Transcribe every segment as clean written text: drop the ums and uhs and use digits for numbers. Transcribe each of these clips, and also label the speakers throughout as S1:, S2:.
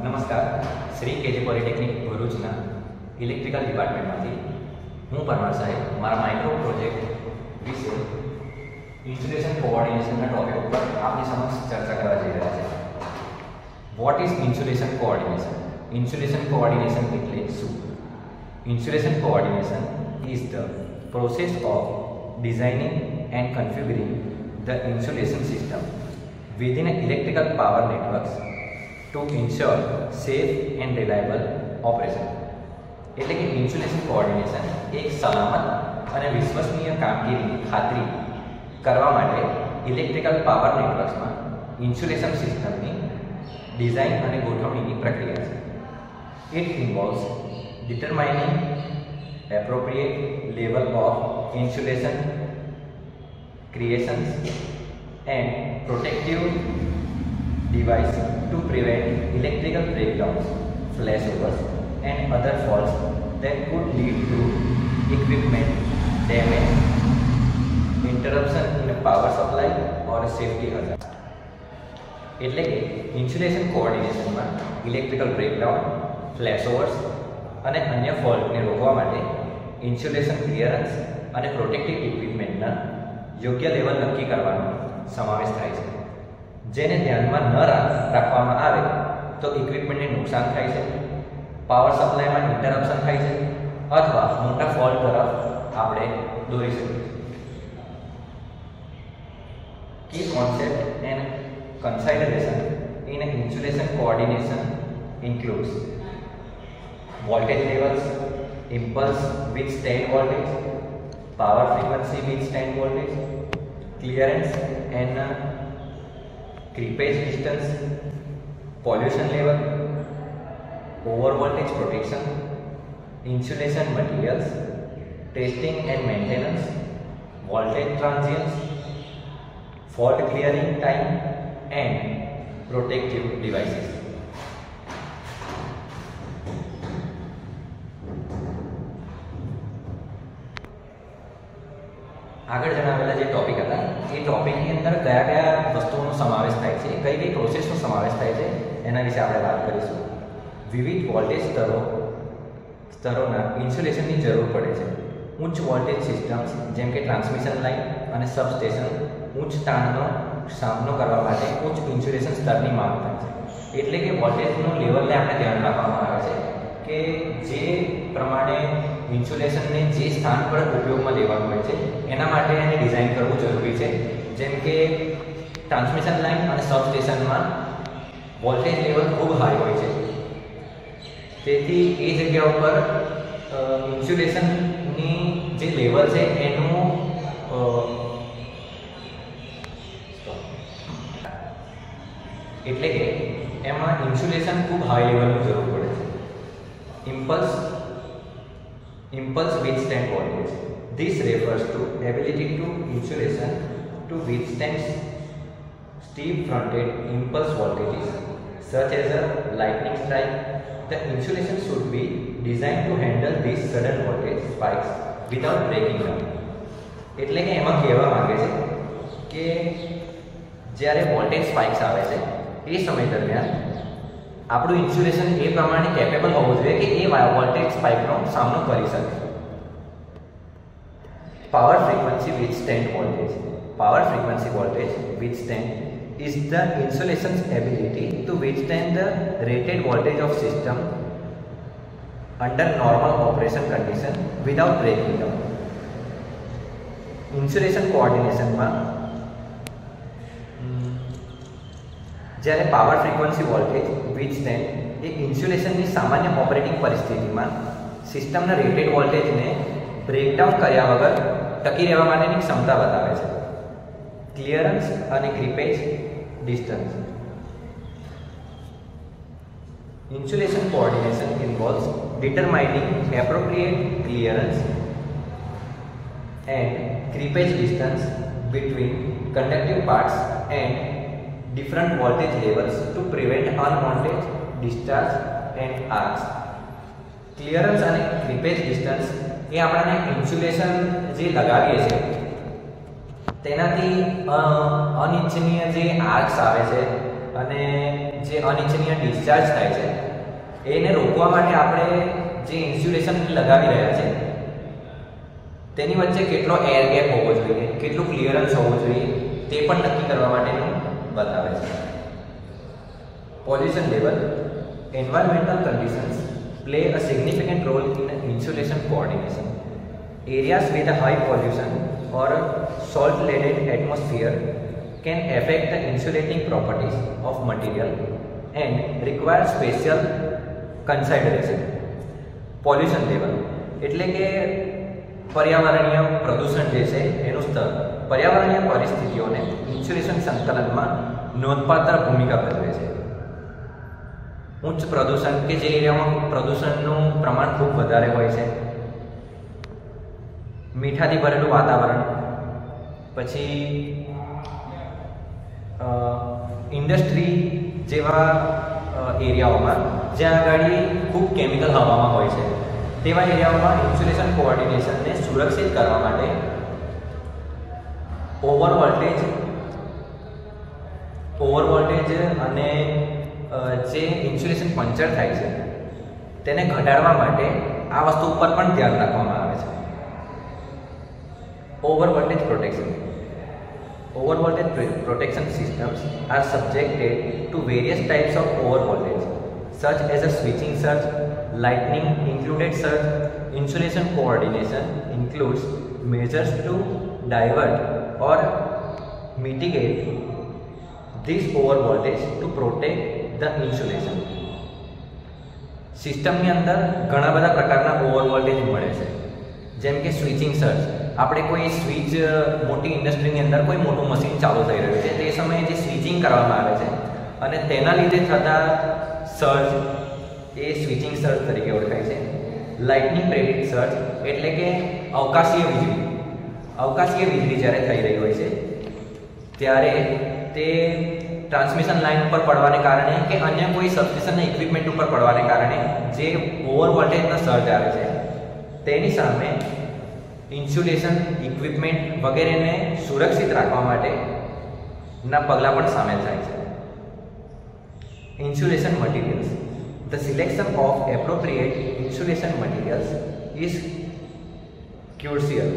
S1: નમસ્કાર, Shri KG polytechnic ભરૂચના electrical ડિપાર્ટમેન્ટમાંથી હું પરમાર સાહેબ મારા માઇક્રો પ્રોજેક્ટ વિશે ઇન્સ્યુલેશન કોઓર્ડિનેશનના ટોપિક ઉપર આપની સમક્ષ ચર્ચા કરવા જઈ રહ્યા છે. What is insulation coordination? Insulation coordination એટલે શું? Insulation coordination is the process of designing and configuring the insulation system within electrical power networks to ensure safe and reliable operation. એટલે કે ઇન્સ્યુલેશન કોઓર્ડિનેશન એક સલામત અને વિશ્વસનીય કામગીરીની ખાતરી કરવા માટે ઇલેક્ટ્રિકલ પાવર નેટવર્ક્સમાં ઇન્સ્યુલેશન સિસ્ટમની ડિઝાઇન અને ગોઠવણીની પ્રક્રિયા છે. It ઇન્વોલ્વ્સ determining appropriate level of insulation creations and protective device to prevent electrical breakdowns, flashovers and other faults that could lead to equipment damage, interruption in a power supply or a safety hazard. એટલે કે insulation કોઓર્ડિનેશનમાં electrical breakdown, flashovers અને અન્ય ફોલ્ટને રોકવા માટે insulation clearance અને protective ઇક્વિપમેન્ટના યોગ્ય level નક્કી કરવાનો સમાવેશ થાય છે. જેને ધ્યાનમાં ન રાખવામાં આવે તો ઇક્વિપમેન્ટને નુકસાન થાય છે, પાવર સપ્લાયમાં ઇન્ટરપ્શન થાય છે અથવા મોટા ફોલ્ટ તરફ આપણે દોરી શકીએ. Key concept and consideration in insulation coordination includes voltage levels, impulse withstand voltage, power frequency withstand voltage, clearance and creepage distance, pollution level, over voltage protection, insulation materials, testing and maintenance, voltage transients, fault clearing time and protective devices. આગળ જણાવેલા જે topic હતા એ ટોપિકની અંદર કયા કયા વસ્તુઓનો સમાવેશ થાય છે, કઈ કઈ પ્રોસેસનો સમાવેશ થાય છે એના વિશે આપણે વાત કરીશું. વિવિધ વોલ્ટેજ સ્તરોના ઇન્સ્યુલેશનની જરૂર પડે છે. ઉચ્ચ વોલ્ટેજ સિસ્ટમ્સ જેમ કે ટ્રાન્સમિશન લાઇન અને સબસ્ટેશન ઉચ્ચ તાણનો સામનો કરવા માટે ઉચ્ચ ઇન્સ્યુલેશન સ્તરની માંગ થાય છે. એટલે કે વોલ્ટેજનું લેવલને આપણે ધ્યાન રાખવામાં આવે છે કે જે પ્રમાણે ઇન્સ્યુલેશનને જે સ્થાન પર ઉપયોગમાં લેવાનું હોય છે એના માટે એને ડિઝાઇન કરવું જરૂરી છે. જેમ કે ટ્રાન્સમિશન લાઇન અને સબસ્ટેશનમાં વોલ્ટેજ લેવલ ખૂબ હાઈ હોય છે, તેથી એ જગ્યા ઉપર ઇન્સ્યુલેશનની જે લેવલ છે એનું એટલે કે એમાં ઇન્સ્યુલેશન ખૂબ હાઈ લેવલની જરૂર પડે છે. Impulse withstand voltage. This refers to ability to insulation to withstand steep fronted impulse voltages such as a lightning strike. The insulation should be designed to handle these sudden voltage spikes without breaking down. એટલે કે એમાં કહેવા માંગે છે કે જ્યારે voltage spikes આવે છે એ સમય દરમિયાન આપણું ઇન્સ્યુલેશન એ પ્રમાણે કેપેબલ હોવું જોઈએ કે એ વોલ્ટેજ સ્પાઇકનો સામનો કરી શકે. Power frequency withstand voltage. Power frequency voltage withstand is the insulation's ability to withstand the rated voltage of system under normal operation condition without breaking down. Insulation કોઓર્ડિનેશનમાં જ્યારે પાવર ફ્રીક્વન્સી વોલ્ટેજ વિથસ્ટેન્ડ એ ઇન્સ્યુલેશનની સામાન્ય operating પરિસ્થિતિમાં સિસ્ટમના rated વોલ્ટેજને breakdown કર્યા વગર ટકી રહેવા માટેની ક્ષમતા બતાવે છે. ક્લિયરન્સ અને creepage distance. Insulation coordination involves determining appropriate clearance and creepage distance between conductive parts and different voltage levels to prevent unwanted discharge and arcs. Clearance and creepage distance એ આપણને ઇન્સ્યુલેશન જે લગાવીએ છીએ તેનાથી અનિચ્છનીય જે આર્ક્સ આવે છે અને જે અનિચ્છનીય ડિસ્ચાર્જ થાય છે એને રોકવા માટે આપણે જે ઇન્સ્યુલેશન લગાવી રહ્યા છે તેની વચ્ચે કેટલો એર ગેપ હોવો જોઈએ, કેટલું ક્લિયરન્સ હોવું જોઈએ તે પણ નક્કી કરવા માટેનું બતાવે છે. Pollution level. Environmental conditions play a significant role in insulation coordination. Areas with a high pollution or salt-laden atmosphere can affect the insulating properties of material and require special consideration. Pollution level એટલે કે પર્યાવરણીય પ્રદૂષણ જે છે એનું સ્તર પર્યાવરણીય પરિસ્થિતિઓને ઇન્સ્યુલેશન સંકલનમાં નોંધપાત્ર ભૂમિકા ભજવે છે. ઉચ્ચ પ્રદૂષણ કે જે એરિયામાં પ્રદૂષણનું પ્રમાણ ખૂબ વધારે હોય છે, મીઠાથી ભરેલું વાતાવરણ, પછી ઇન્ડસ્ટ્રી જેવા એરિયાઓમાં જ્યાં આગળ ખૂબ કેમિકલ હવામાં હોય છે તેવા એરિયાઓમાં ઇન્સ્યુલેશન કોઓર્ડિનેશનને સુરક્ષિત કરવા માટે ઓવર વોલ્ટેજ અને જે ઇન્સ્યુલેશન પંચર થાય છે તેને ઘટાડવા માટે આ વસ્તુ ઉપર પણ ધ્યાન રાખવામાં આવે છે. Over voltage protection systems are subjected to various types of over voltage such as a switching surge, lightning included surge. Insulation coordination includes measures to divert or mitigate this over voltage to protect the insulation. સિસ્ટમની અંદર ઘણા બધા પ્રકારના over voltage મળે છે, જેમ કે switching surge. આપણે કોઈ સ્વિચ મોટી ઇન્ડસ્ટ્રીની અંદર કોઈ મોટું મશીન ચાલુ થઈ રહ્યું છે તે સમયે જે સ્વિચિંગ કરવામાં આવે છે અને તેના લીધે થતા સર્જ એ સ્વિચિંગ સર્જ તરીકે ઓળખાય છે. લાઇટનિંગ પ્રેરિત સર્જ એટલે કે અવકાશીય વીજળી જ્યારે થઈ રહી હોય છે ત્યારે તે ટ્રાન્સમિશન લાઇન ઉપર પડવાને કારણે કે અન્ય કોઈ સબસ્ટેશનના ઇક્વિપમેન્ટ ઉપર પડવાને કારણે જે ઓવર વોલ્ટેજનો સર્જ આવે છે તેની સામે ઇન્સ્યુલેશન ઇક્વિપમેન્ટ વગેરેને સુરક્ષિત રાખવા માટેના પગલાં પણ સામેલ થાય છે. Insulation materials. The selection of appropriate insulation materials is crucial.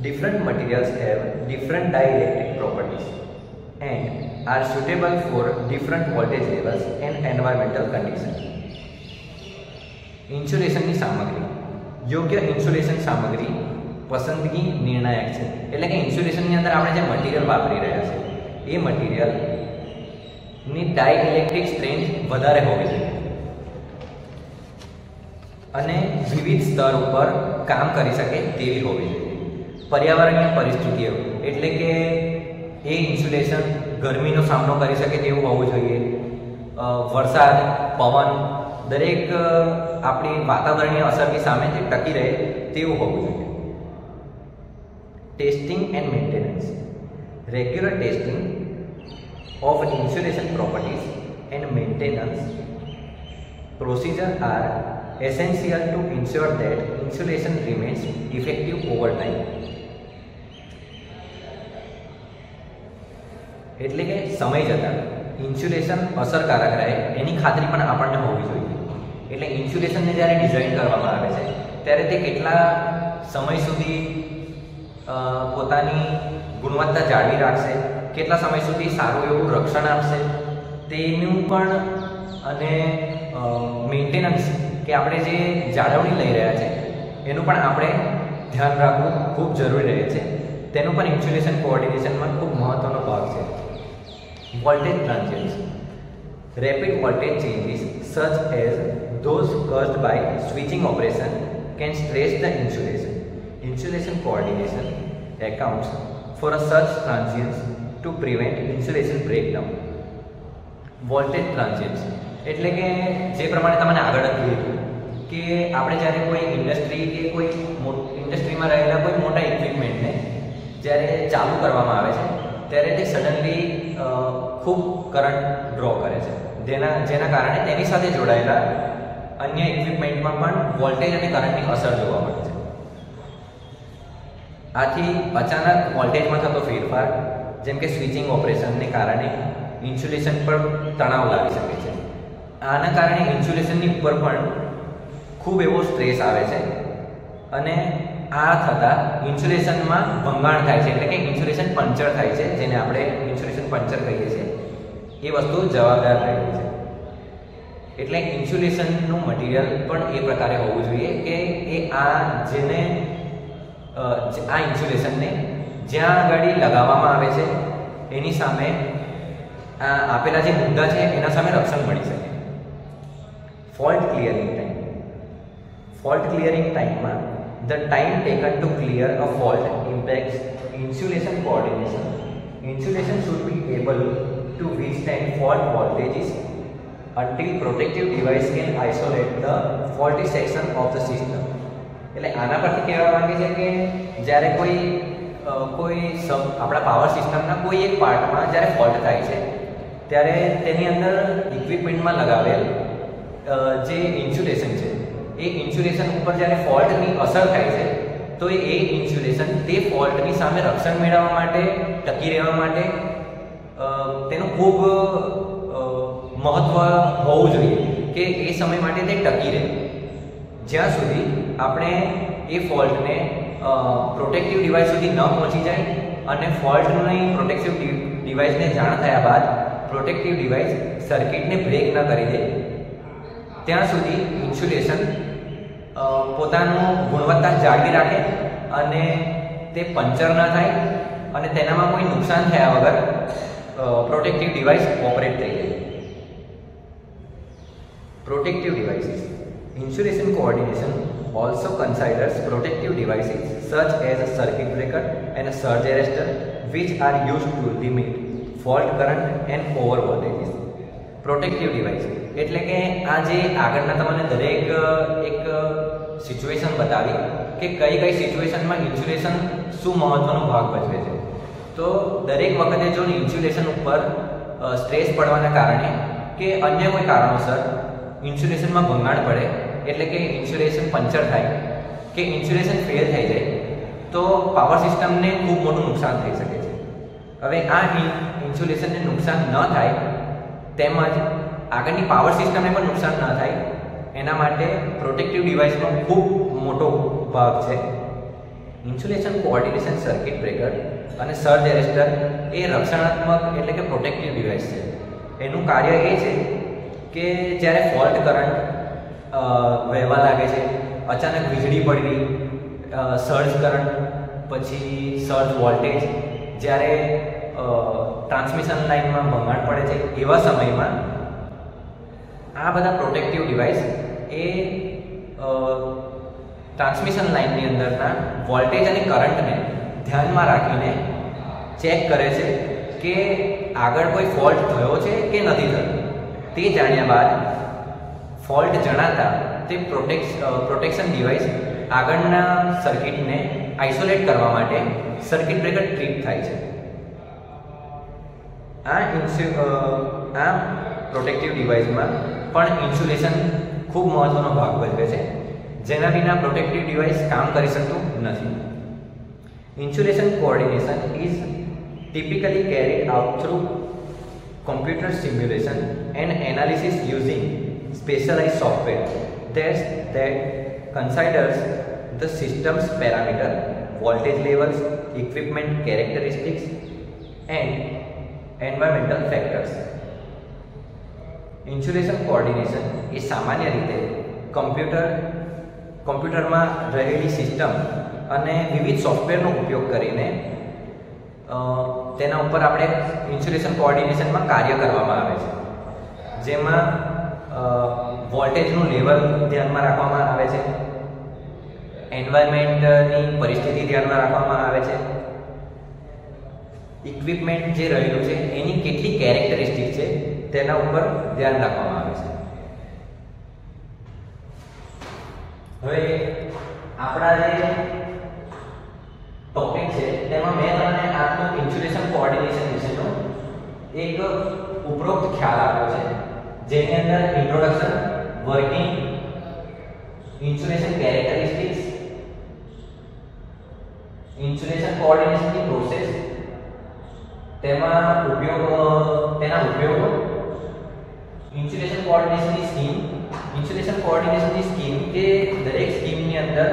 S1: Different materials have different dielectric properties and are suitable for different voltage levels and environmental conditions. ઇન્સ્યુલેશનની સામગ્રી. યોગ્ય ઇન્સ્યુલેશન સામગ્રી પસંદગી નિર્ણાયક છે. એટલે કે ઇન્સ્યુલેશનની અંદર આપણે જે મટીરિયલ વાપરી રહ્યા છે એ મટીરિયલની ડાઇલેક્ટ્રિક સ્ટ્રેન્થ વધારે હોવી જોઈએ અને વિવિધ સ્તર ઉપર કામ કરી શકે તેવી હોવી જોઈએ. પર્યાવરણીય પરિસ્થિતિઓ એટલે કે એ ઇન્સ્યુલેશન ગરમીનો સામનો કરી શકે તેવું હોવું જોઈએ. વરસાદ, પવન દરેક આપણી વાતાવરણીય અસરની સામે તે ટકી રહે તેવું હોવું જોઈએ. Testing and maintenance. Regular testing of insulation properties and maintenance procedure are essential to ensure that insulation remains effective over time. એટલે કે સમય જતાં ઇન્સ્યુલેશન અસરકારક રહે એની ખાતરી પણ આપણને હોવી જોઈએ. એટલે ઇન્સ્યુલેશનને જ્યારે ડિઝાઇન કરવામાં આવે છે ત્યારે તે કેટલા સમય સુધી પોતાની ગુણવત્તા જાળવી રાખશે, કેટલા સમય સુધી સારું એવું રક્ષણ આપશે તેનું પણ અને મેન્ટેનન્સ કે આપણે જે જાળવણી લઈ રહ્યા છે એનું પણ આપણે ધ્યાન રાખવું ખૂબ જરૂરી રહે છે. તેનું પણ ઇન્સ્યુલેશન કોઓર્ડિનેશનમાં ખૂબ મહત્ત્વનો ભાગ છે. Voltage transients. Rapid voltage changes such as those caused by switching operation can stress the insulation. Insulation coordination accounts for such transients to prevent insulation breakdown. Voltage transients એટલે કે જે પ્રમાણે તમને આગળ કીધું કે આપણે જ્યારે કોઈ ઇન્ડસ્ટ્રી કે કોઈ ઇન્ડસ્ટ્રીમાં રહેલા કોઈ મોટા ઇક્વિપમેન્ટને જ્યારે ચાલુ કરવામાં આવે છે ત્યારે તે સડનલી ખૂબ કરંટ ડ્રો કરે છે, જેના કારણે તેની સાથે જોડાયેલા અન્ય ઇક્વિપમેન્ટમાં પણ વોલ્ટેજ અને કરંટની અસર જોવા મળે છે. આથી અચાનક વોલ્ટેજમાં થતો ફેરફાર જેમ કે સ્વિચિંગ ઓપરેશનને કારણે ઇન્સ્યુલેશન પર તણાવ લાવી શકે છે. આના કારણે ઇન્સ્યુલેશનની ઉપર પણ ખૂબ એવો સ્ટ્રેસ આવે છે અને આ થતાં ઇન્સ્યુલેશનમાં ભંગાણ થાય છે, એટલે કે ઇન્સ્યુલેશન પંચર થાય છે, જેને આપણે ઇન્સ્યુલેશન પંચર કહીએ છીએ. એ વસ્તુ જવાબદાર રહે છે. એટલે ઇન્સ્યુલેશનનું મટીરિયલ પણ એ પ્રકારે હોવું જોઈએ કે એ આ ઇન્સ્યુલેશનને જ્યાં આગળ લગાવવામાં આવે છે એની સામે આપેલા જે મુદ્દા છે એના સામે રક્ષણ મળી શકે. Fault clearing time. Fault clearing ટાઈમમાં the time taken to clear a fault impacts insulation coordination. Insulation should be able to withstand fault voltages until protective device can isolate the faulty section of the system. એટલે આના પરથી કહેવા માંગે છે કે જ્યારે કોઈ આપણા પાવર સિસ્ટમના કોઈ એક પાર્ટમાં જ્યારે ફોલ્ટ થાય છે ત્યારે તેની અંદર ઇક્વિપમેન્ટમાં લગાવેલ જે ઇન્સ્યુલેશન છે એ ઇન્સ્યુલેશન ઉપર જ્યારે ફોલ્ટની અસર થાય છે તો એ ઇન્સ્યુલેશન તે ફોલ્ટની સામે રક્ષણ મેળવવા માટે, ટકી રહેવા માટે તેનું ખૂબ મહત્ત્વ હોવું જોઈએ કે એ સમય માટે તે ટકી રહે. જ્યાં સુધી આપણે એ ફોલ્ટને પ્રોટેક્ટિવ ડિવાઇસ સુધી ન પહોંચી જાય અને ફોલ્ટની પ્રોટેક્ટિવ ડિવાઇસને જાણ થયા બાદ પ્રોટેક્ટિવ ડિવાઇસ સર્કિટને બ્રેક ન કરી દે ત્યાં સુધી ઇન્સ્યુલેશન પોતાનું ગુણવત્તા જાળવી રાખે અને તે પંચર ન થાય અને તેનામાં કોઈ નુકસાન થયા વગર પ્રોટેક્ટિવ ડિવાઇસ ઓપરેટ થઈ જાય. Protective devices. Insulation coordination also considers protective devices such as a circuit breaker and a surge arrestor, which are used to limit fault current and over voltages. Protective device એટલે કે આ જે આગળના તમને દરેક એક સિચ્યુએશન બતાવી કે કઈ કઈ સિચ્યુએશનમાં ઇન્સ્યુલેશન શું મહત્વનો ભાગ ભજવે છે. તો દરેક વખતે જો ઇન્સ્યુલેશન ઉપર સ્ટ્રેસ પડવાના કારણે કે અન્ય કોઈ કારણોસર ઇન્સ્યુલેશનમાં ભંગાણ પડે, એટલે કે ઇન્સ્યુલેશન પંચર થાય કે ઇન્સ્યુલેશન ફેલ થઈ જાય તો પાવર સિસ્ટમને ખૂબ મોટું નુકસાન થઈ શકે છે. હવે આ ઇન્સ્યુલેશનને નુકસાન ન થાય તેમજ આગળની પાવર સિસ્ટમને પણ નુકસાન ન થાય એના માટે પ્રોટેક્ટિવ ડિવાઇસનો ખૂબ મોટો ભાગ છે. ઇન્સ્યુલેશન કોઓર્ડિનેશન સર્કિટ બ્રેકર અને સર્જ એરેસ્ટર એ રક્ષણાત્મક એટલે કે પ્રોટેક્ટિવ ડિવાઇસ છે. એનું કાર્ય એ છે કે જ્યારે ફોલ્ટ કરંટ વહેવા લાગે છે, અચાનક વીજળી પડવી, સર્જ કરંટ, પછી સર્જ વોલ્ટેજ, જ્યારે ટ્રાન્સમિશન લાઇનમાં ભંગાણ પડે છે એવા સમયમાં આ બધા પ્રોટેક્ટિવ ડિવાઇસ એ ટ્રાન્સમિશન લાઇનની અંદરના વોલ્ટેજ અને કરંટને ધ્યાનમાં રાખીને ચેક કરે છે કે આગળ કોઈ ફોલ્ટ થયો છે કે નથી થયો. તે જાણ્યા બાદ ફોલ્ટ જણાતા તે પ્રોટેક્શન ડિવાઇસ આગળના સર્કિટને આઇસોલેટ કરવા માટે સર્કિટ બ્રેકર ટ્રીપ થાય છે. આ પ્રોટેક્ટિવ ડિવાઇસમાં પણ ઇન્સ્યુલેશન ખૂબ મહત્વનો ભાગ ભજવે છે, જેના વિના પ્રોટેક્ટિવ ડિવાઇસ કામ કરી શકતું નથી. Insulation coordination is typically carried out through computer simulation and analysis using specialized software that considers the system's parameter, voltage levels, equipment characteristics and environmental factors. Insulation coordination એ સામાન્ય રીતે કમ્પ્યુટરમાં રહેલી સિસ્ટમ અને વિવિધ સોફ્ટવેરનો ઉપયોગ કરીને તેના ઉપર આપણે ઇન્સ્યુલેશન કોઓર્ડિનેશનમાં કાર્ય કરવામાં આવે છે, જેમાં વોલ્ટેજનું લેવલ ધ્યાનમાં રાખવામાં આવે છે, એન્વાયરમેન્ટની પરિસ્થિતિ ધ્યાનમાં રાખવામાં આવે છે, ઇક્વિપમેન્ટ જે રહેલું છે એની કેટલી કેરેક્ટરિસ્ટિક છે તેના ઉપર ધ્યાન રાખવામાં આવે છે. હવે આપણા જે ટોપિક છે તેમાં મેં તમને આજનું ઇન્સ્યુલેશન કોઓર્ડિનેશન વિશેનો એક ઉપરોક્ત ખ્યાલ આપ્યો છે, જેની અંદર introduction, working, insulation characteristics, insulation કોઓર્ડિનેશનની પ્રોસેસ, તેના ઉપયોગો ઇન્સ્યુલેશન કોઓર્ડિનેશનની સ્કીમ કે દરેક સ્કીમની અંદર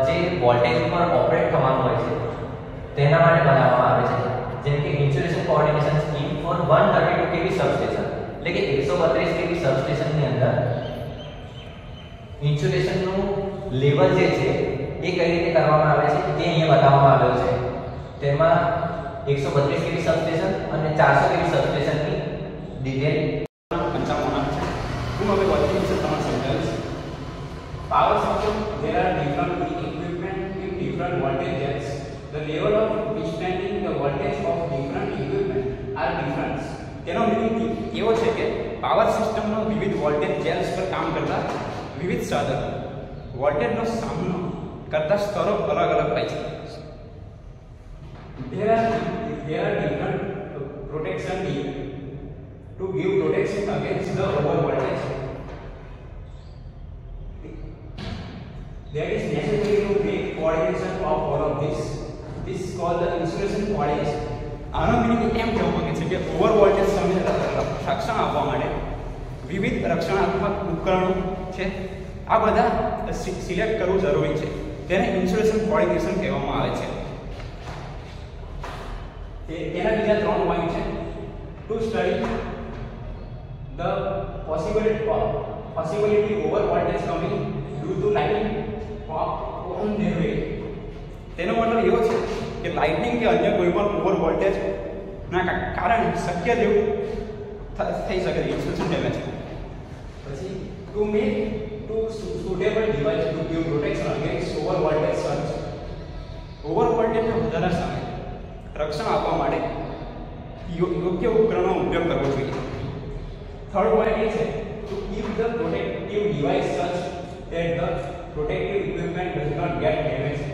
S1: જે વોલ્ટેજ ઉપર ઓપરેટ થવાનું હોય છે તેના માટે બનાવવામાં આવે છે. જેમ કે insulation coordination scheme for 132 kV substation, એટલે કે 132 kV સબસ્ટેશનની અંદર ઇન્સ્યુલેશનનું લેવલ જે છે એ કઈ રીતે કરવામાં આવે છે તે અહીંયા બતાવવામાં આવ્યો છે. તેમાં 132 kV સબસ્ટેશન અને 400 kV સબસ્ટેશનની ડિટેલ
S2: 55 છે. હું હવે વર્કિંગ વિશે તમને સમજાવીશ. Power system, there are different equipment in different voltages. The level of withstanding the voltage of different equipment are different. તેનો મીનિંગ એવો છે કે પાવર સિસ્ટમનો વિવિધ વોલ્ટેજ જેલ્સ પર કામ કરતા વિવિધ સાધનો વોલ્ટેજનો સામનો કરતા સ્તરો અલગ અલગ હોય છે. There are different protection needed to give protection against the over voltage. That is necessary to make coordination of all of this. This is called the insulation coordination. આનો મીનિંગ એમ કહેવા માંગે છે કે ઓવર વોલ્ટેજ સામે રક્ષણ આપવા માટે વિવિધ રક્ષણાત્મક ઉપકરણો છે. આ બધા સિલેક્ટ કરવું જરૂરી છે. તેને ઇન્સ્યુલેશન કોઓર્ડિનેશન કહેવામાં આવે છે. તેના બીજા 3 પોઈન્ટ છે. To study the possibility over voltage coming due to lightning on their way. તેનો મતલબ એવો છે કે લાઇટનિંગ કે અન્ય કોઈ પણ ઓવર વોલ્ટેજ ના કારણે શક્ય તેવું થઈ શકે છે ઇન્સ્યુલેશન ડેમેજ. પછી to make suitable device to give protection against over voltage surge. Over વોલ્ટેજના વધારા સામે રક્ષણ આપવા માટે યોગ્ય ઉપકરણનો ઉપયોગ કરવો જોઈએ. થર્ડ પોઈન્ટ એ છે to keep the protective device such that the protective equipment does not get damaged.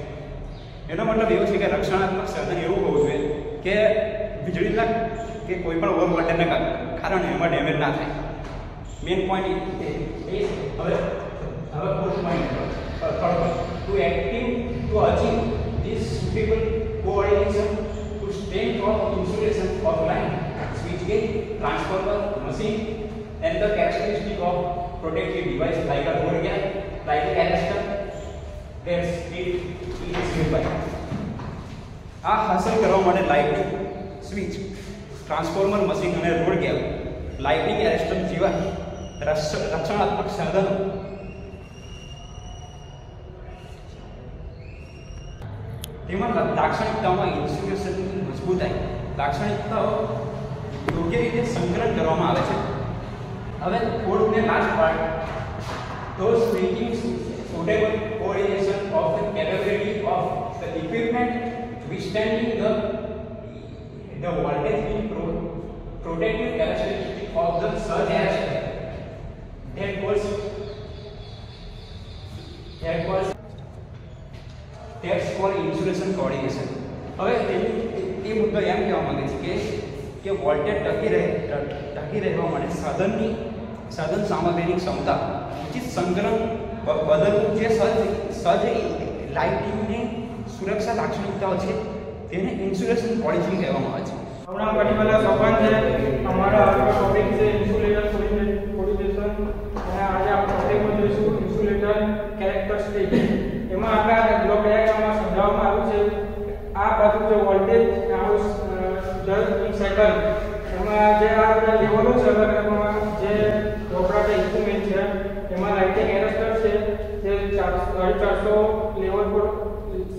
S2: એનો મતલબ એવો છે કે રક્ષણાત્મક સાધન એવું હોવું જોઈએ કે વીજળીના કે કોઈ પણ ઓવર વોલ્ટેજને કારણે એમાં ડેમેજ ના થાય. મેઇન પોઈન્ટ એ હવે fourth point third point to achieve this suitable coordination to strength of insulation of line, switchgear, transformer, machine, and the characteristic of protective device like a load gap, lightning arrestor, their speed is given. આ હાંસલ કરવા માટે lightning switch, transformer machine અને road gap, lightning arrester જેવા રક્ષણાત્મક સાધનો તેમાં લાક્ષણિકતાઓમાં ઇન્સ્યુલેશનની મજબૂતાઈ લાક્ષણિકતાઓ યોગ્ય રીતે સંકલન કરવામાં આવે છે. હવે ફોર્થ ને last part those making suitable coordination of the capability of the equipment withstanding the voltage in protective characteristic of the surge arrestor. That was that's for insulation coordination. હવે એ મુદ્દો એમ કહેવા માંગે છે કે વોલ્ટેજ ટકી રહેવા માટે સાધન સામગ્રીની ક્ષમતા ઉચિત સંકલન બદલવું જે સહજ લાઇટિંગની સુરક્ષા લાક્ષણિકતાઓ છે તેને ઇન્સ્યુલેશન કોર્ડિનેશન કહેવામાં આવે છે.
S3: હમણાં ઘણી બધા સંબંધ છે. અમારા આગળ ટોપિક છે ઇન્સ્યુલેટર કોર્ડિનેશન અને આજે આપણે ટોપિકમાં જોઈશું ઇન્સ્યુલેટર કેરેક્ટરિસ્ટિક. એમાં આપણા બ્લોક ડાયાગ્રામમાં સમજાવવામાં આવ્યું છે આ બાજુ જે વોલ્ટેજ આવું સેકન્ડ એમાં જે આ બધા લેવલો છે અલગ અલગમાં જે વપરાતા ઇન્સ્ટ્રુમેન્ટ છે એમાં લાઇટિંગ એરેસ્ટર છે જે 450 લેવલ પર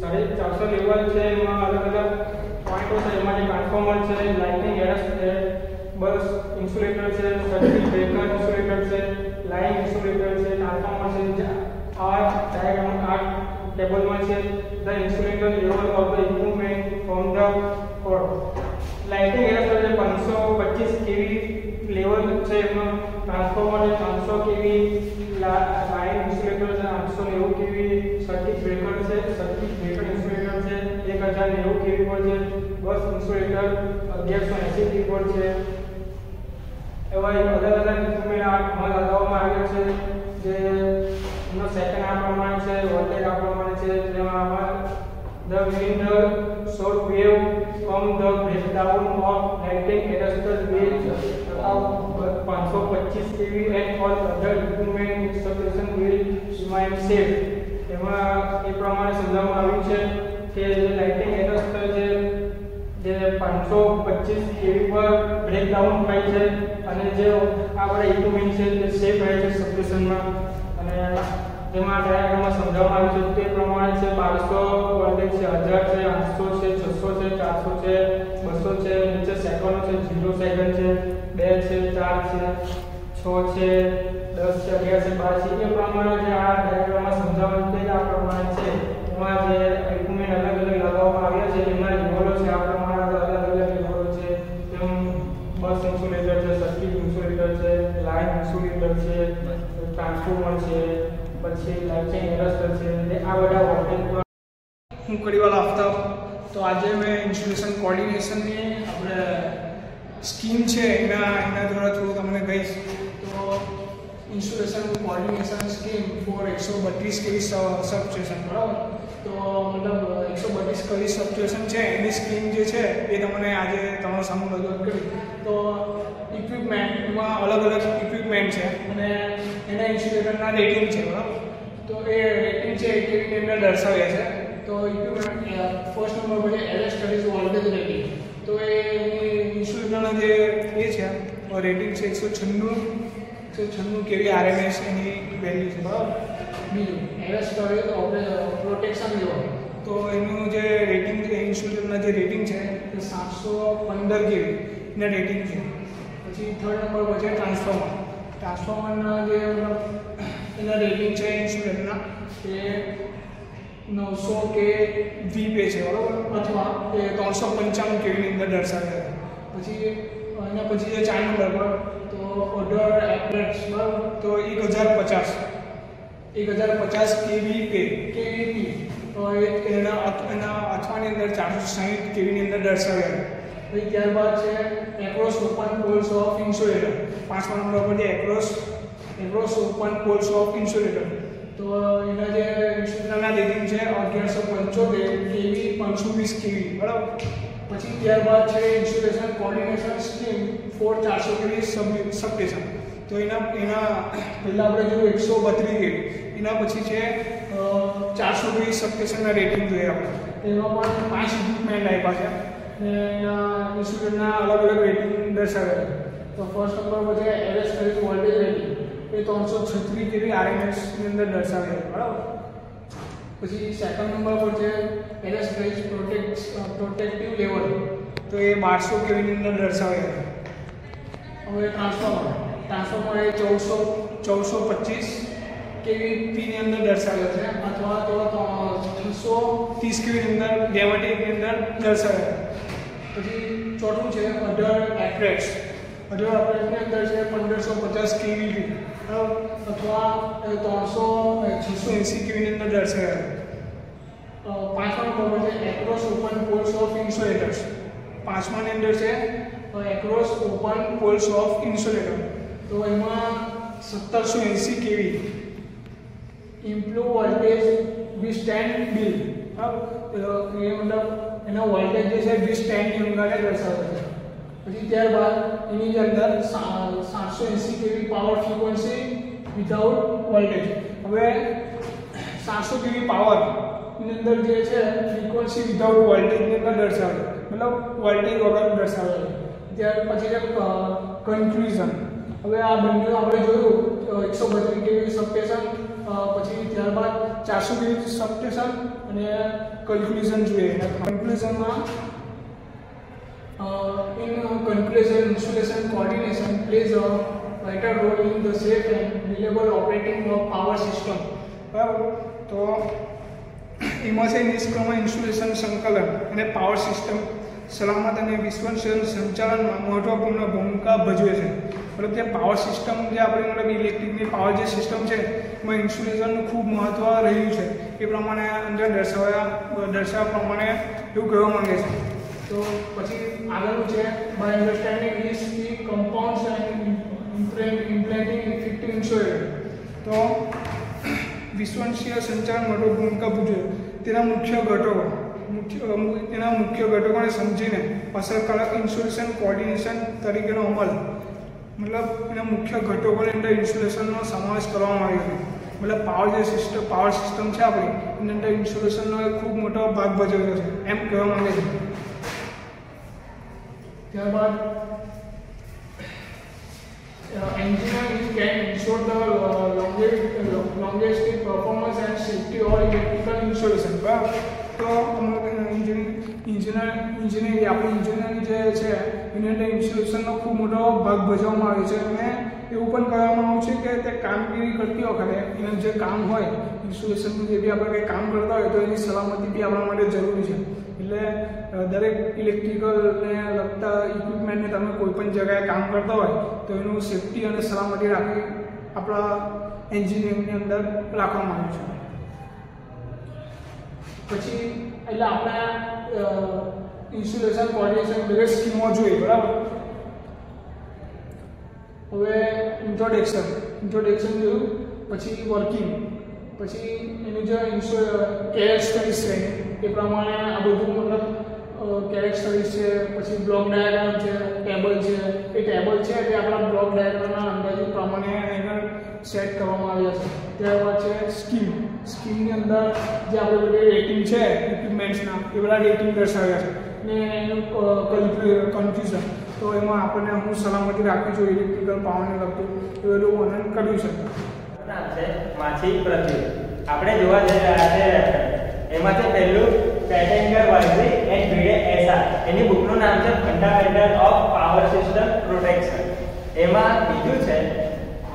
S3: 450 લેવલ છે. એમાં અલગ અલગ પોઈન્ટો છે. એમાં જે ટ્રાન્સફોર્મર છે, લાઇટિંગ એરેસ્ટર, બસ ઇન્સ્યુલેટર છે, સર્કિટ બ્રેકર ઇન્સ્યુલેટર છે, લાઇન ઇન્સ્યુલેટર છે, ટ્રાન્સફોર્મર છે. આ ડાયાગ્રામ આ ટેબલમાં છે the insulator level of the equipment from the core. Lighting arrester જે 525 kV લેવલ છે એમાં ટ્રાન્સફોર્મર છે 300 kV, લાઇન ઇન્સ્યુલેટર છે 890 kV, સર્કિટ બ્રેકર છે ઇન્સ્યુલેટર છે 1090 kV પર છે, બસ ઇન્સ્યુલેટર 1180 kV પર છે. એવા અલગ અલગ ઇક્વિપમેન્ટ આમાં લગાવવામાં આવ્યા છે જે એનો સેકન્ડ આ પ્રમાણે છે, વોલ્ટેજ આ પ્રમાણે છે. જેમાં the short wave from the breakdown of lighting arresters will 525 kV and all other equipment installation will remain safe. એમાં એ પ્રમાણે સમજાવવામાં આવ્યું છે કે જે લાઇટિંગ એરસ્ટર જે 525 kV પર બ્રેકડાઉન થાય છે અને જે આ બધા ઇક્વિપમેન્ટ છે તે સેફ રહે છે સબસ્ટેશનમાં. અને જેમાં ડાયાગ્રામમાં સમજાવવામાં આવ્યું છે તે પ્રમાણે છે 1200 વોલ્ટેજ છે, 1000 છે, 800 છે, 600 છે, 400 છે, 200 છે, નીચે સેકન્ડો છે, 0 સેકન્ડ છે, 2 છે, 4 છે, 6 છે, 10 છે, 11 છે, 12 છે. એ પ્રમાણે જે આ ડાયાગ્રામમાં સમજાવવામાં છે આ પ્રમાણે છે. એમાં જે ઇક્વિપમેન્ટ અલગ અલગ લગાવવામાં આવ્યા છે એમાં લેવલો છે આ પ્રમાણે અલગ અલગ લેવલો છે. જેમ બસ ઇન્સ્યુલેટર છે, સર્કિટ ઇન્સ્યુલેટર છે, લાઇન ઇન્સ્યુલેટર છે, ટ્રાન્સફોર્મર છે, પછી લાઇટિંગ એરસ્ટર છે. આ બધા વોલ્ટેજ પર
S4: હું કડીવાલા આફતાબ. તો આજે મેં ઇન્સ્યુલેશન કોર્ડિનેશનની આપણે સ્કીમ છે એના દ્વારા થોડું તમને કહીશ. તો insulation coordination scheme for 132 kV substation, બરાબર. તો મતલબ 132 kV સબસ્ટેશન છે એની સ્કીમ જે છે એ તમને આજે તમારો સામે રજૂઆત કરી. તો ઇક્વિપમેન્ટ એમાં અલગ અલગ ઇક્વિપમેન્ટ છે અને એના ઇન્સ્યુલેટરના રેટિંગ છે, બરાબર. તો એ રેટિંગ છે એ કેવી રીતે દર્શાવે છે. તો ઇક્વિપમેન્ટ ફર્સ્ટ નંબર પર છે એરસ્ટર ઇઝ વોલ્ટેજ રેટિંગ. તો એ ઇન્સ્યુલેટરના જે એ છે રેટિંગ છે 196 kV RMS એની વેલ્યુ છે, બરાબર. બીજું એરસ્ટર પ્રોટેક્શન લેવલ. તો એનું જે રેટિંગ છે ઇન્સ્યુલેટરના જે રેટિંગ છે એ 715 kV એના રેટિંગ છે. પછી થર્ડ નંબર પર છે ટ્રાન્સફોર્મર. ટ્રાન્સફોર્મરના જે એના રેટિંગ છે ઇન્સ્યુલેટરના એ 900 kVA છે, બરાબર, અથવા એ 395 kV ની અંદર દર્શાવે છે. પછી એના પછી જે 4 નંબર પર તો ઓર્ડર એપ્રેટ્સ, બરાબર. તો 1050 kVP તો એના અથવાની અંદર 460 kV ની અંદર દર્શાવે છે. પછી ત્યારબાદ છે across open poles of insulator. 5મા નંબર પર છે across open poles of insulator. તો એના જે ઇન્સ્યુલેટરના રેટિંગ છે 1175 kV 520 kV, બરાબર. પછી ત્યારબાદ છે insulation coordination scheme for 400 kV substation. તો એના પહેલાં આપણે જોયું 132 kV, એના પછી છે 400 kV સબસ્ટેશનના રેટિંગ જોઈએ આપણે. એમાં પણ 5 ઇક્વિપમેન્ટ આપ્યા છે અને એના ઇન્સ્યુલેટરના અલગ અલગ રેટિંગ દર્શાવે છે. તો ફર્સ્ટ નંબર પર છે એરસ્ટર વોલ્ટેજ રેટિંગ એ 336 kV RMS ની અંદર દર્શાવે છે, બરાબર. પછી સેકન્ડ નંબર પર છે એરસ્ટર પ્રોટેક્ટિવ લેવલ. તો એ 1200 kV ની અંદર દર્શાવે છે. હવે ટ્રાન્સફોર્મર એ 1425 kVP ની અંદર દર્શાવે છે અથવા તો 630 kV ની અંદર ડેમેટિકની અંદર દર્શાવે છે. પછી ચોથું છે અધર એપ્રેટ્સ. અધર એપ્રેટ્સની અંદર છે 1550 kVP, અથવા 680 kV ની અંદર દર્શાવે છે. 5મા નંબર છે across open poles of insulators. 5માની અંદર છે across open poles of insulator. તો એમાં 1780 kV ઇમ્પ્રૂવ વોલ્ટેજ વિસ્ટેન્ડ બિલ, બરાબર. એ મતલબ એના વોલ્ટેજ જે છે વિસ્ટેન્ડની અંગાને દર્શાવે છે. પછી ત્યારબાદ એની અંદર 780 kV power frequency without voltage. હવે 700 kV પાવર ની અંદર જે છે ફ્રીક્વન્સી વિધાઉટ વોલ્ટેજની અંદર દર્શાવે, મતલબ વોલ્ટેજ વગર દર્શાવે છે. ત્યાર પછી છે કન્ક્લુઝન. હવે આ બંને આપણે જોયું 132 kV સબસ્ટેશન, પછી ત્યારબાદ 400 kV સબસ્ટેશન અને કન્ક્લુઝન જોઈએ. કન્ક્લુઝનમાં in conclusion, insulation coordination plays a vital role in the safe and reliable operating of power system. બરાબર. તો એમાં છે નિષ્ક્રમણ ઇન્સ્યુલેશન સંકલન અને પાવર સિસ્ટમ સલામત અને વિશ્વસનીય સંચાલનમાં મહત્વપૂર્ણ ભૂમિકા ભજવે છે. મતલબ તે પાવર સિસ્ટમ જે આપણે મતલબ ઇલેક્ટ્રિકની પાવર જે સિસ્ટમ છે એમાં ઇન્સ્યુલેશનનું ખૂબ મહત્વ રહ્યું છે. એ પ્રમાણે અંદર દર્શાવવા પ્રમાણે એવું કહેવા માંગે છે. તો પછી આગળનું છે by understanding this key compounds and implanting effective insulator. તો વિશ્વસનીય સંચાર માટે ભૂમિકા ભજવે તેના મુખ્ય ઘટકો એના મુખ્ય ઘટકોને સમજીને અસરકારક ઇન્સ્યુલેશન કોર્ડિનેશન તરીકેનો અમલ, મતલબ એના મુખ્ય ઘટકોની અંદર ઇન્સ્યુલેશનનો સમાવેશ કરવામાં આવ્યો છે. મતલબ પાવર સિસ્ટમ છે આપણી, એની અંદર ઇન્સ્યુલેશનનો એક ખૂબ મોટો ભાગ ભજવ્યો છે એમ કહેવા માંગે છે. ત્યારબાદ engineering can ensure the longest performance and safety of electrical insulation. બરાબર, તો એન્જિનિયરિંગ આપણી ઇન્જિનિયરિંગ જે છે એની અંદર ઇન્સ્યુલેશનનો ખૂબ મોટો ભાગ ભજવવામાં આવે છે. અને એવું પણ કહેવામાં આવ્યું છે કે તે કામગીરી કરતી વખતે એનું જે કામ હોય ઇન્સ્યુલેશનનું જે બી આપણે કંઈ કામ કરતા હોય તો એની સલામતી બી આપણા માટે જરૂરી છે. એટલે દરેક ઇલેક્ટ્રિકલને લગતા ઇક્વિપમેન્ટને તમે કોઈ પણ જગ્યાએ કામ કરતા હોય તો એનું સેફટી અને સલામતી રાખી આપણા એન્જિનિયરિંગની અંદર રાખવામાં આવ્યું છે. પછી એટલે આપણે ઇન્સ્યુલેશન કોર્ડિનેશન દરેક સ્કીમો જોઈએ. બરાબર, હવે ઇન્ટ્રોડક્શન જોયું, પછી વર્કિંગ, પછી એનું જે કેરેક્ટરિસ્ટિક્સ છે એ પ્રમાણે આ બધું મતલબ કેરેક્ટરિસ્ટિક્સ છે, પછી બ્લોક ડાયાગ્રામ છે, ટેબલ છે. એ ટેબલ છે તે આપણા બ્લોક ડાયાગ્રામના અંદાજિત પ્રમાણે એને સેટ કરવામાં આવ્યા છે. ત્યારબાદ છે સ્કીમની અંદર જે આપણે બધી રેટિંગ છે ઇક્વિપમેન્ટ્સના એ બધા રેટિંગ દર્શાવ્યા છે. ને એનું કન્ફ્યુઝન, તો એમાં આપણને હું સલામતી રાખવી જોઈએ ઇલેક્ટ્રિકલ પાવરને લગતું એ બધું વર્ણન કર્યું છે.
S5: નામ છે માછી પૃથ્વી. આપણે જોવા જઈ રહ્યા છે એમાંથી પહેલું પેટેન્ગર વાઇઝલી એન્ડ બીડે એસઆર, એની બુકનું નામ છે fundamental of power system protection. એમાં બીજું છે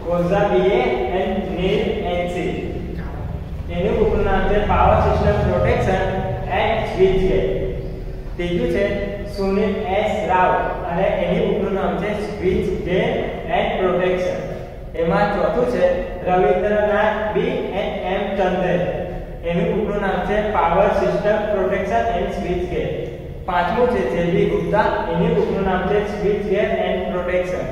S5: કોઝા બીએ એન્ડ નીલ એનસી, એની બુકનું નામ છે પાવર સિસ્ટમ પ્રોટેક્શન એન્ડ સ્વિચ ગેટ. ત્રીજું છે સુનિલ એસ રાવ અને એની બુકનું નામ છે સ્વિચ ગેટ એન્ડ પ્રોટેક્શન. એમાં ચોથું છે Ravindranath B and M Chandran, એનું બુકનું નામ છે પાવર સિસ્ટમ પ્રોટેક્શન એન્ડ સ્વિચ ગેટ. પાંચમું છે જેબી ગુપ્તા, એની બુકનું નામ છે સ્વિચ ગેટ એન્ડ પ્રોટેક્શન.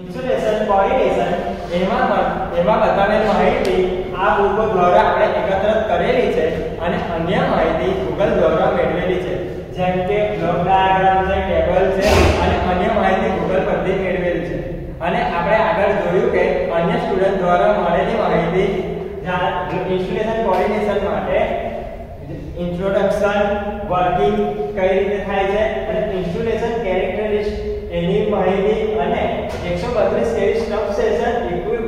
S5: ઇન્સ્યુલેશન કોર્ડિનેશન, એમાં બતાવેલ માહિતી આ બુકો દ્વારા આપણે એકત્રિત કરેલી છે અને અન્ય માહિતી ગૂગલ દ્વારા મેળવેલી છે. જેમ કે બ્લોક ડાયાગ્રામ છે, ટેબલ છે અને અન્ય માહિતી ગૂગલ પરથી મેળવેલી છે. અને આપણે આગળ જોયું કે અન્ય સ્ટુડન્ટ દ્વારા મળેલી માહિતી ઇન્સ્યુલેશન કોર્ડિનેશન માટે ઇન્ટ્રોડક્શન, વર્કિંગ કઈ રીતે થાય છે અને ઇન્સ્યુલેશન કેરેક્ટરિસ્ટિક્સ એની માહિતી અને 132 કેવી સબસ્ટેશન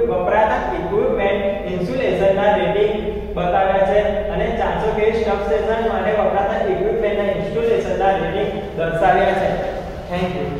S5: વપરાતા ઇક્વિપમેન્ટ ઇન્સ્યુલેશનના રેટિંગ બતાવ્યા છે અને 400 કેવી સબસ્ટેશન માટે વપરાતા ઇક્વિપમેન્ટના ઇન્સ્યુલેશનના રેટિંગ દર્શાવ્યા છે. Thank you.